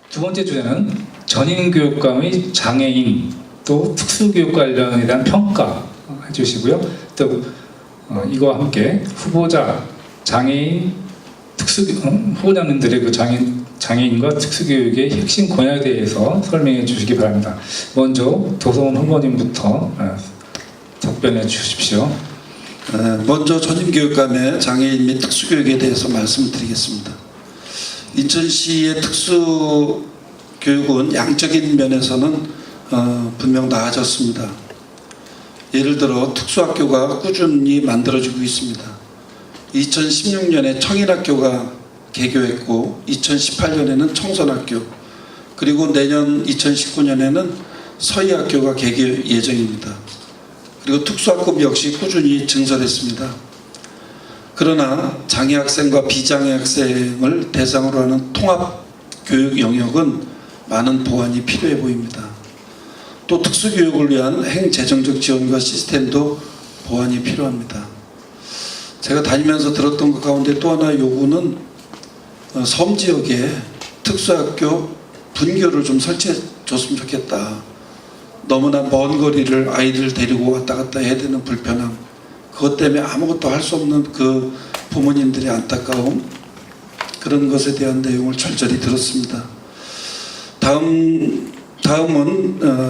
두 번째 주제는 전인교육감의 장애인 또 특수교육 관련에 대한 평가 해주시고요. 또 이거와 함께 후보자 장애인 후보자님들의 그 장애인과 특수교육의 핵심 권역에 대해서 설명해 주시기 바랍니다. 먼저 도성훈 후보님부터 답변해 주십시오. 먼저 전임교육감의 장애인 및 특수교육에 대해서 말씀을 드리겠습니다. 인천시의 특수교육은 양적인 면에서는 분명 나아졌습니다. 예를 들어 특수학교가 꾸준히 만들어지고 있습니다. 2016년에 청인학교가 개교했고 2018년에는 청선학교, 그리고 내년 2019년에는 서희학교가 개교 예정입니다. 그리고 특수학급 역시 꾸준히 증설했습니다. 그러나 장애 학생과 비장애 학생을 대상으로 하는 통합교육 영역은 많은 보완이 필요해 보입니다. 또 특수교육을 위한 행재정적 지원과 시스템도 보완이 필요합니다. 제가 다니면서 들었던 것 가운데 또 하나 요구는 섬지역에 특수학교 분교를 좀 설치해 줬으면 좋겠다. 너무나 먼 거리를 아이들 데리고 왔다 갔다 해야 되는 불편함, 그것 때문에 아무것도 할 수 없는 그 부모님들의 안타까움, 그런 것에 대한 내용을 절절히 들었습니다. 다음은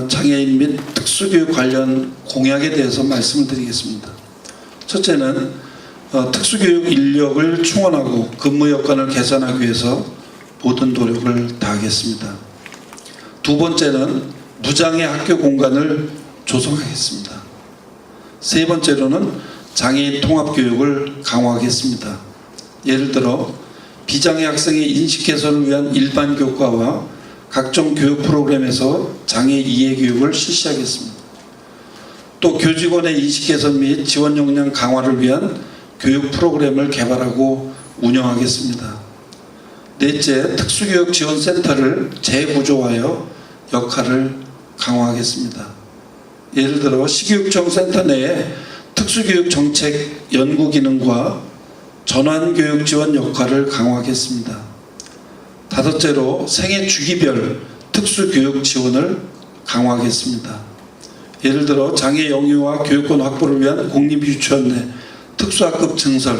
장애인 및 특수교육 관련 공약에 대해서 말씀을 드리겠습니다. 첫째는 특수교육 인력을 충원하고 근무 여건을 개선하기 위해서 모든 노력을 다하겠습니다. 두 번째는 무장애 학교 공간을 조성하겠습니다. 세 번째로는 장애인 통합교육을 강화하겠습니다. 예를 들어 비장애 학생의 인식 개선을 위한 일반 교과와 각종 교육 프로그램에서 장애 이해 교육을 실시하겠습니다. 또 교직원의 인식 개선 및 지원 역량 강화를 위한 교육 프로그램을 개발하고 운영하겠습니다. 넷째, 특수교육 지원센터를 재구조하여 역할을 강화하겠습니다. 예를 들어 시교육청 센터 내에 특수교육 정책 연구 기능과 전환교육 지원 역할을 강화하겠습니다. 다섯째로 생애 주기별 특수교육 지원을 강화하겠습니다. 예를 들어 장애 영유아 교육권 확보를 위한 공립유치원 내 특수학급 증설,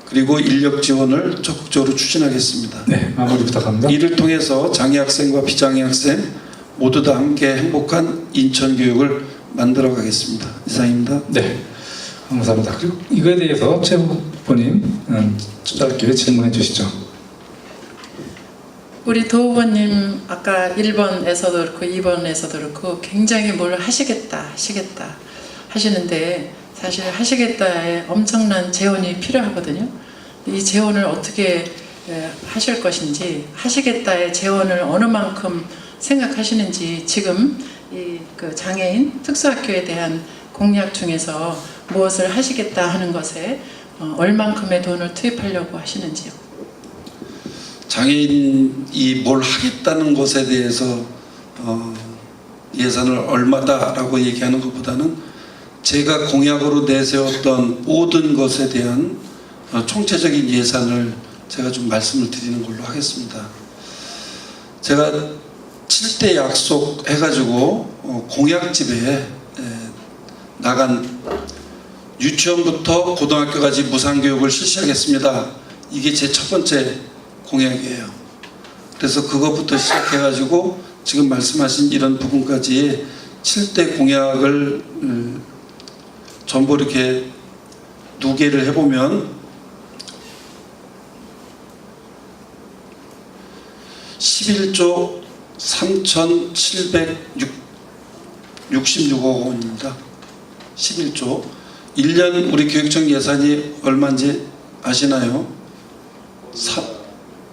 그리고 인력 지원을 적극적으로 추진하겠습니다. 네, 마무리 부탁합니다. 이를 통해서 장애 학생과 비장애 학생 모두 다 함께 행복한 인천 교육을 만들어 가겠습니다. 이상입니다. 네, 감사합니다. 그리고 이거에 대해서 최 후보님 짧게 질문해 주시죠. 우리 도 후보님 아까 1번에서도 그렇고 2번에서도 그렇고 굉장히 뭘 하시겠다 하시는데, 사실 하시겠다에 엄청난 재원이 필요하거든요. 이 재원을 어떻게 하실 것인지, 하시겠다의 재원을 어느 만큼 생각하시는지, 지금 그 장애인 특수학교에 대한 공약 중에서 무엇을 하시겠다 하는 것에 얼만큼의 돈을 투입하려고 하시는지요. 장애인이 뭘 하겠다는 것에 대해서 예산을 얼마다라고 얘기하는 것보다는 제가 공약으로 내세웠던 모든 것에 대한 총체적인 예산을 제가 좀 말씀을 드리는 걸로 하겠습니다. 제가 7대 약속 해가지고 공약집에 나간 유치원부터 고등학교까지 무상교육을 실시하겠습니다. 이게 제 첫 번째 공약이에요. 그래서 그것부터 시작해가지고 지금 말씀하신 이런 부분까지 7대 공약을 전부 이렇게 누계를 해보면 11조 3,766억 원입니다. 11조. 1년 우리 교육청 예산이 얼마인지 아시나요?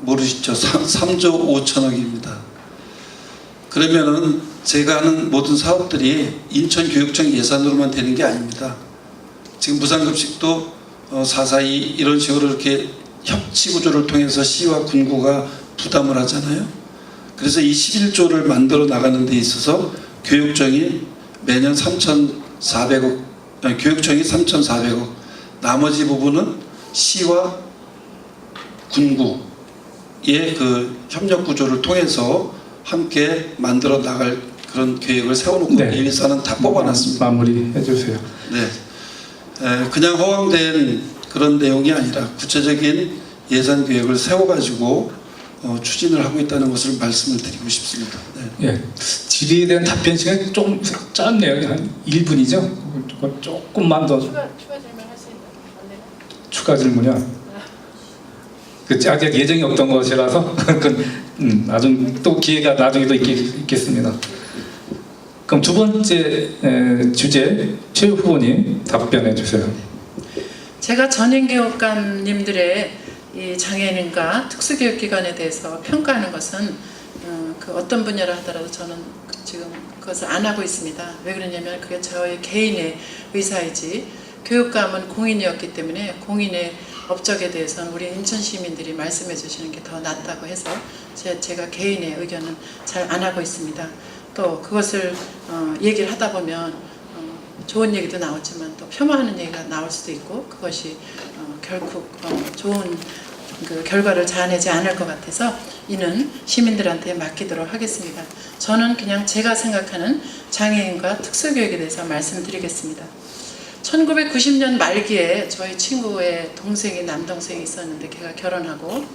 모르시죠? 3조 5천억입니다. 그러면은 제가 하는 모든 사업들이 인천교육청 예산으로만 되는 게 아닙니다. 지금 무상급식도 442 이런 식으로 이렇게 협치구조를 통해서 시와 군구가 부담을 하잖아요. 그래서 이 11조를 만들어 나가는 데 있어서 교육청이 매년 3,400억, 교육청이 3,400억, 나머지 부분은 시와 군구 그 협력 구조를 통해서 함께 만들어 나갈 그런 계획을 세워놓고 네. 예산은 다 뽑아놨습니다. 마무리해 주세요. 네, 그냥 허황된 그런 내용이 아니라 구체적인 예산 계획을 세워가지고 추진을 하고 있다는 것을 말씀을 드리고 싶습니다. 네. 예, 질의에 대한 답변 시간이 좀 짧네요. 한 1분이죠. 조금만 더 추가 질문 할 수 있나요? 안 되나? 추가 질문이요. 그 아직 예정이 없던 것이라서 나중 또 기회가 나중에 또 있겠습니다. 그럼 두 번째 주제 최 후보님 답변해 주세요. 제가 전임교육감님들의 이 장애인과 특수교육기관에 대해서 평가하는 것은 그 어떤 분야라 하더라도 저는 지금 그것을 안 하고 있습니다. 왜 그러냐면 그게 저의 개인의 의사이지 교육감은 공인이었기 때문에 공인의 업적에 대해서는 우리 인천 시민들이 말씀해 주시는 게 더 낫다고 해서 제가 개인의 의견은 잘 안 하고 있습니다. 또 그것을 얘기를 하다 보면 좋은 얘기도 나오지만 또 폄하하는 얘기가 나올 수도 있고 그것이 결국 좋은 그 결과를 자아내지 않을 것 같아서 이는 시민들한테 맡기도록 하겠습니다. 저는 그냥 제가 생각하는 장애인과 특수교육에 대해서 말씀드리겠습니다. 1990년 말기에 저희 친구의 동생이 남동생이 있었는데 걔가 결혼하고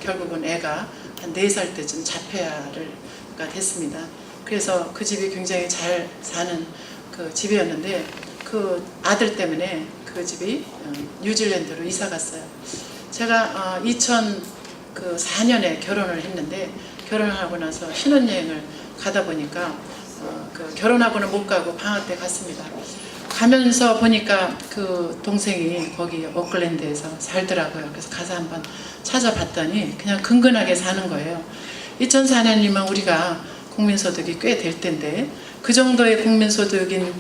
결국은 애가 한 4살 때쯤 자폐아가 됐습니다. 그래서 그 집이 굉장히 잘 사는 그 집이었는데 그 아들 때문에 그 집이 뉴질랜드로 이사 갔어요. 제가 2004년에 결혼을 했는데 결혼하고 나서 신혼여행을 가다 보니까 그 결혼하고는 못 가고 방학 때 갔습니다. 가면서 보니까 그 동생이 거기 오클랜드에서 살더라고요. 그래서 가서 한번 찾아봤더니 그냥 근근하게 사는 거예요. 2004년이면 우리가 국민소득이 꽤 될 텐데 그 정도의 국민소득인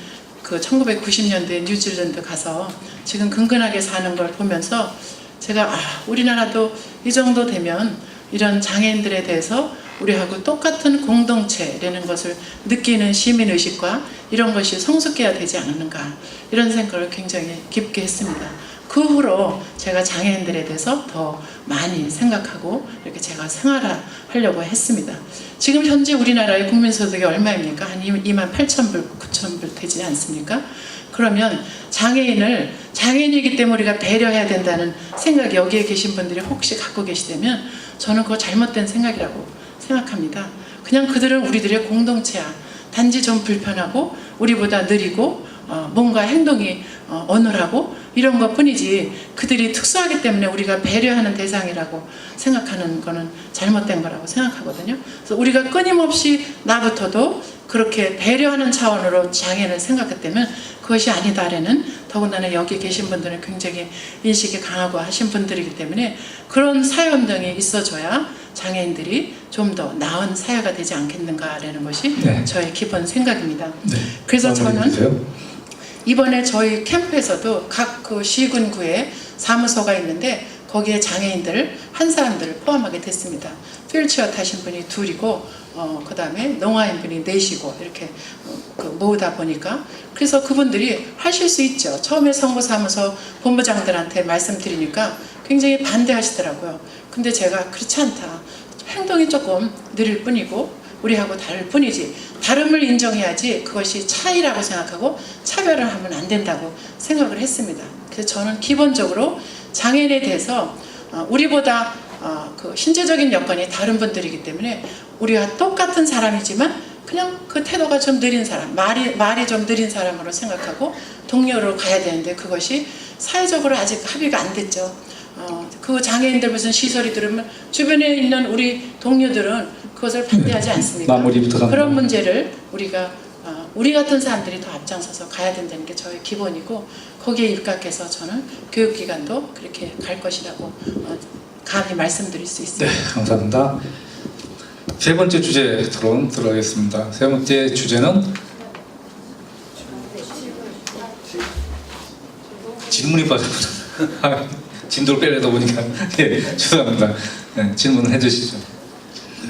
그 1990년대 뉴질랜드 가서 지금 근근하게 사는 걸 보면서 제가 우리나라도 이 정도 되면 이런 장애인들에 대해서 우리하고 똑같은 공동체라는 것을 느끼는 시민의식과 이런 것이 성숙해야 되지 않는가 이런 생각을 굉장히 깊게 했습니다. 그 후로 제가 장애인들에 대해서 더 많이 생각하고 이렇게 제가 생활하려고 했습니다. 지금 현재 우리나라의 국민소득이 얼마입니까? 한 28,000불, 9,000불 되지 않습니까? 그러면 장애인이기 때문에 우리가 배려해야 된다는 생각이 여기에 계신 분들이 혹시 갖고 계시다면 저는 그거 잘못된 생각이라고 생각합니다. 그냥 그들은 우리들의 공동체야. 단지 좀 불편하고 우리보다 느리고 뭔가 행동이 어눌하고 이런 것 뿐이지 그들이 특수하기 때문에 우리가 배려하는 대상이라고 생각하는 거는 잘못된 거라고 생각하거든요. 그래서 우리가 끊임없이 나부터도 그렇게 배려하는 차원으로 장애인을 생각했다면 그것이 아니다라는 더군다나 여기 계신 분들은 굉장히 인식이 강하고 하신 분들이기 때문에 그런 사회운동이 있어줘야 장애인들이 좀 더 나은 사회가 되지 않겠는가라는 것이 네. 저의 기본 생각입니다. 네. 그래서 저는 주세요. 이번에 저희 캠프에서도 각 그 시군구에 사무소가 있는데 거기에 장애인들 한 사람들을 포함하게 됐습니다. 휠체어 타신 분이 2이고 그 다음에 농아인 분이 4이고 이렇게 모으다 보니까 그래서 그분들이 하실 수 있죠. 처음에 성모사무소 본부장들한테 말씀드리니까 굉장히 반대하시더라고요. 근데 제가 그렇지 않다. 행동이 조금 느릴 뿐이고 우리하고 다를 뿐이지 다름을 인정해야지 그것이 차이라고 생각하고 차별을 하면 안 된다고 생각을 했습니다. 그래서 저는 기본적으로 장애인에 대해서 우리보다 그 신체적인 여건이 다른 분들이기 때문에 우리와 똑같은 사람이지만 그냥 그 태도가 좀 느린 사람, 말이 좀 느린 사람으로 생각하고 동료로 가야 되는데 그것이 사회적으로 아직 합의가 안 됐죠. 그 장애인들 무슨 시설이 들으면 주변에 있는 우리 동료들은 그것을 반대하지 않습니까? 마무리부터 갑니다. 그런 문제를 우리가 우리 같은 사람들이 더 앞장서서 가야 된다는 게 저의 기본이고 거기에 입각해서 저는 교육기관도 그렇게 갈 것이라고 감히 말씀드릴 수 있습니다. 네, 감사합니다. 세 번째 주제 토론 들어가겠습니다. 세 번째 주제는 질문이 빠졌구나. 진도를 빼려다 보니까 네, 죄송합니다. 네, 질문을 해주시죠.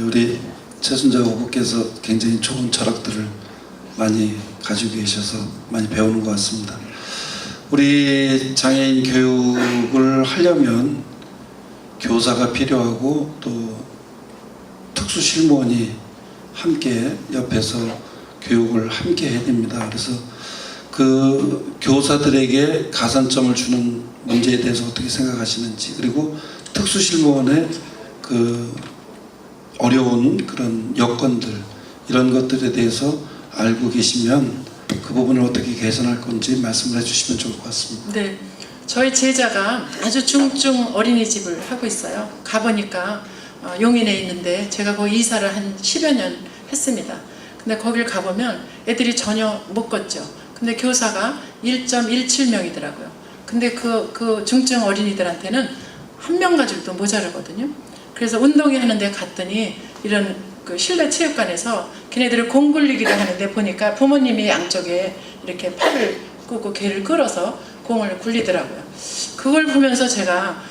우리 최순자 후보께서 굉장히 좋은 철학들을 많이 가지고 계셔서 많이 배우는 것 같습니다. 우리 장애인 교육을 하려면 교사가 필요하고 또 특수실무원이 함께 옆에서 교육을 함께 해야 됩니다. 그래서 그 교사들에게 가산점을 주는 문제에 대해서 어떻게 생각하시는지, 그리고 특수실무원의 그 어려운 그런 여건들, 이런 것들에 대해서 알고 계시면 그 부분을 어떻게 개선할 건지 말씀을 해주시면 좋을 것 같습니다. 네, 저희 제자가 아주 중증 어린이집을 하고 있어요. 가보니까 용인에 있는데 제가 거기 이사를 한 10여 년 했습니다. 근데 거길 가보면 애들이 전혀 못 걷죠. 근데 교사가 1.17명이더라고요. 근데 그 중증 어린이들한테는 한 명 가지고도 모자르거든요. 그래서 운동회 하는데 갔더니 이런 그 실내 체육관에서 걔네들을 공 굴리기를 하는데 보니까 부모님이 양쪽에 이렇게 팔을 끄고 걔를 끌어서 공을 굴리더라고요. 그걸 보면서 제가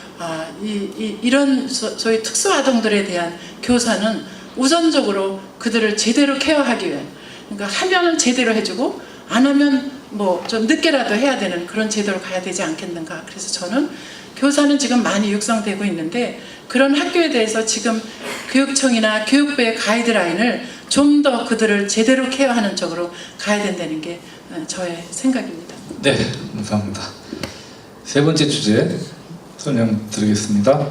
이런 소위 특수아동들에 대한 교사는 우선적으로 그들을 제대로 케어하기 위해, 그러니까 하면은 제대로 해주고 안 하면 뭐 좀 늦게라도 해야 되는 그런 제도로 가야 되지 않겠는가. 그래서 저는 교사는 지금 많이 육성되고 있는데 그런 학교에 대해서 지금 교육청이나 교육부의 가이드라인을 좀 더 그들을 제대로 케어하는 쪽으로 가야 된다는 게 저의 생각입니다. 네, 감사합니다. 세 번째 주제 설명 드리겠습니다.